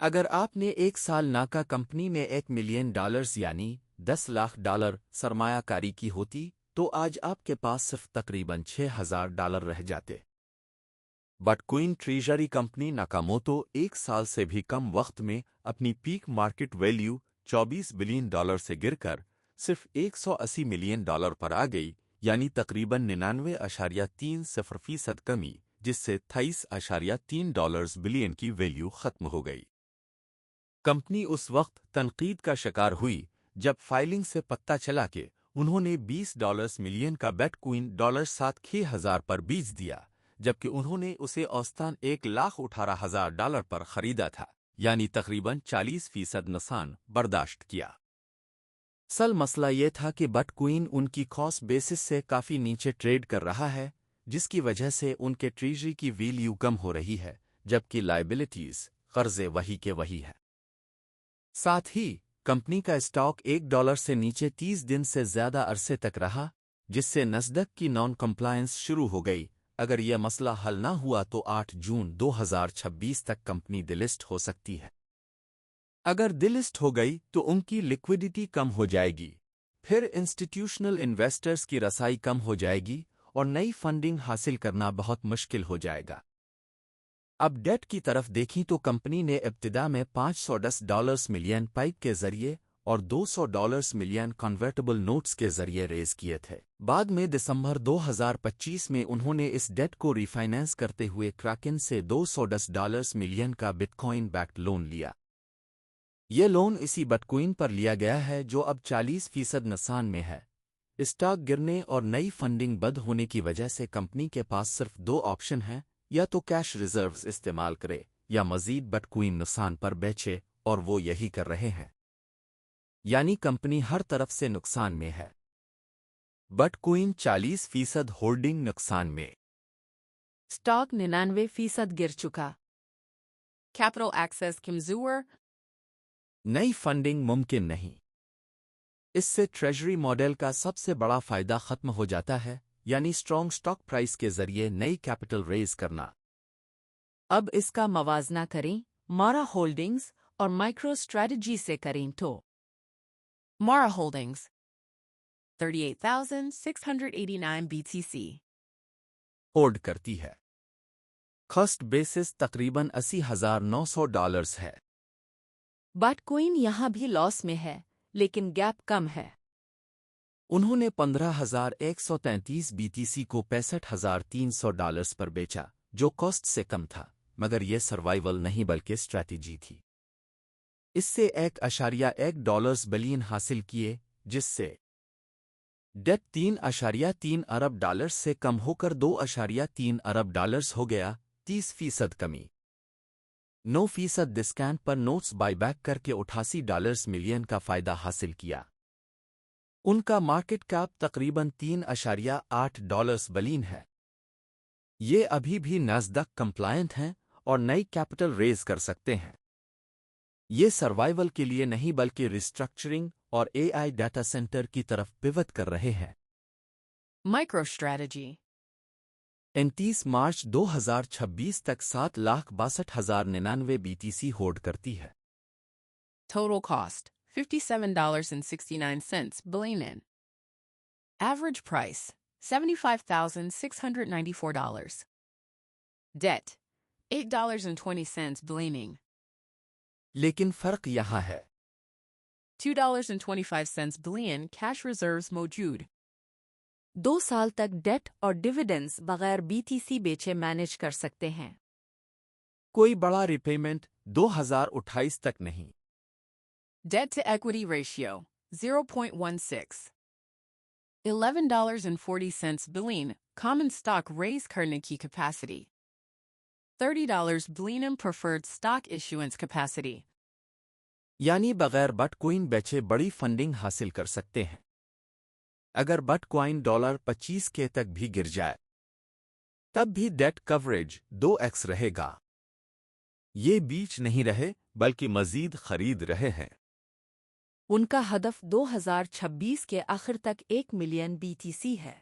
اگر آپ نے ایک سال ناکا کمپنی میں $1 ملین یعنی $10 لاکھ سرمایہ کاری کی ہوتی تو آج آپ کے پاس صرف تقریباً $6,000 رہ جاتے۔ بٹ کوئن ٹریجری کمپنی ناکاموتو ایک سال سے بھی کم وقت میں اپنی پیک مارکیٹ ویلیو $24 بلین سے گر کر صرف $180 ملین پر آ گئی، یعنی تقریباً 99.30% کمی، جس سے $23.3 بلین کی ویلیو ختم ہو گئی۔ کمپنی اس وقت تنقید کا شکار ہوئی جب فائلنگ سے پتہ چلا کہ انہوں نے $20 ملین کا بیٹ کوئن $7,000 پر بیچ دیا، جبکہ انہوں نے اسے اوسطاً $1,18,000 پر خریدا تھا، یعنی تقریباً 40% نقصان برداشت کیا۔ اصل مسئلہ یہ تھا کہ بٹ کوئن ان کی کاسٹ بیسس سے کافی نیچے ٹریڈ کر رہا ہے، جس کی وجہ سے ان کے ٹریجری کی ویلیو کم ہو رہی ہے، جبکہ لائبلٹیز قرضے وہی کے وہی ہے۔ ساتھ ہی کمپنی کا اسٹاک $1 سے نیچے 30 دن سے زیادہ عرصے تک رہا، جس سے نسدق کی نان کمپلائنس شروع ہو گئی۔ اگر یہ مسئلہ حل نہ ہوا تو 8 جون 2026 تک کمپنی ڈلسٹ ہو سکتی ہے۔ اگر ڈلسٹ ہو گئی تو ان کی لیکوڈیٹی کم ہو جائے گی، پھر انسٹیٹیوشنل انویسٹرز کی رسائی کم ہو جائے گی اور نئی فنڈنگ حاصل کرنا بہت مشکل ہو جائے گا۔ اب ڈیٹ کی طرف دیکھیں تو کمپنی نے ابتدا میں $510 ملین پائپ کے ذریعے اور $200 ملین کنورٹیبل نوٹس کے ذریعے ریز کیے تھے۔ بعد میں دسمبر 2025 میں انہوں نے اس ڈیٹ کو ریفائنانس کرتے ہوئے کراکن سے $210 ملین کا بٹ کوائن بیکڈ لون لیا۔ یہ لون اسی بٹ کوئن پر لیا گیا ہے جو اب 40% نقصان میں ہے۔ اسٹاک گرنے اور نئی فنڈنگ بند ہونے کی وجہ سے کمپنی کے پاس صرف 2 آپشن ہیں، یا تو کیش ریزروز استعمال کرے یا مزید بٹ کوئن نقصان پر بیچے، اور وہ یہی کر رہے ہیں۔ یعنی کمپنی ہر طرف سے نقصان میں ہے۔ بٹ کوئن 40% ہولڈنگ نقصان میں، اسٹاک 99% گر چکا، کیپٹل ایکسس کمزور، نئی فنڈنگ ممکن نہیں۔ اس سے ٹریجری ماڈل کا سب سے بڑا فائدہ ختم ہو جاتا ہے، یعنی اسٹرانگ اسٹاک پرائس کے ذریعے نئی کیپٹل ریز کرنا۔ اب اس کا موازنہ کریں مارا ہولڈنگز اور مائکرو اسٹریٹجی سے کریں تو مارا ہولڈنگز 38,689 BTC ہولڈ کرتی ہے۔ کاسٹ بیسس تقریباً $80,900 ہے۔ بٹ کوئن یہاں بھی لاس میں ہے، لیکن گیپ کم ہے۔ انہوں نے 15,133 BTC کو $65,300 پر بیچا، جو کاسٹ سے کم تھا، مگر یہ سروائیول نہیں بلکہ اسٹریٹجی تھی۔ اس سے $1.1 بلین حاصل کیے، جس سے ڈیٹ $3.3 ارب سے کم ہو کر $2.3 ارب ہو گیا، 30% کمی۔ 9% discount per notice by back کر کے $88 ملین کا فائدہ حاصل کیا۔ ان کا مارکیٹ کیپ تقریباً $3.8 بلین ہے۔ یہ ابھی بھی ناسدق کمپلائنٹ ہیں اور نئی کیپٹل ریز کر سکتے ہیں۔ یہ سروائیول کے لیے نہیں بلکہ ریسٹرکچرنگ اور AI ڈیٹا سینٹر کی طرف پیوٹ کر رہے ہیں۔ مائکرو اسٹریٹجی 29 مارچ 2026 تک 7,62,099 BTC ہولڈ کرتی ہے۔ Total cost $57.69 billion. Average price $75,694. Debt $8.20 billion. لیکن فرق یہاں ہے۔ $2.25 billion cash reserves موجود۔ 2 سال تک ڈیٹ اور ڈیویڈنڈز بغیر BTC بیچے مینج کر سکتے ہیں۔ کوئی بڑا ریپیمنٹ 2028 تک نہیں۔ Debt to equity ratio 0.16. $11.40 billion common stock raise کرنے کی capacity. $30 billion preferred stock issuance capacity. یعنی بغیر بٹ کوئن بیچے بڑی فنڈنگ حاصل کر سکتے ہیں۔ اگر بٹ کوائن $25K تک بھی گر جائے تب بھی ڈیٹ کوریج 2x رہے گا۔ یہ بیچ نہیں رہے بلکہ مزید خرید رہے ہیں۔ ان کا ہدف 2026 کے آخر تک 1 ملین BTC ہے۔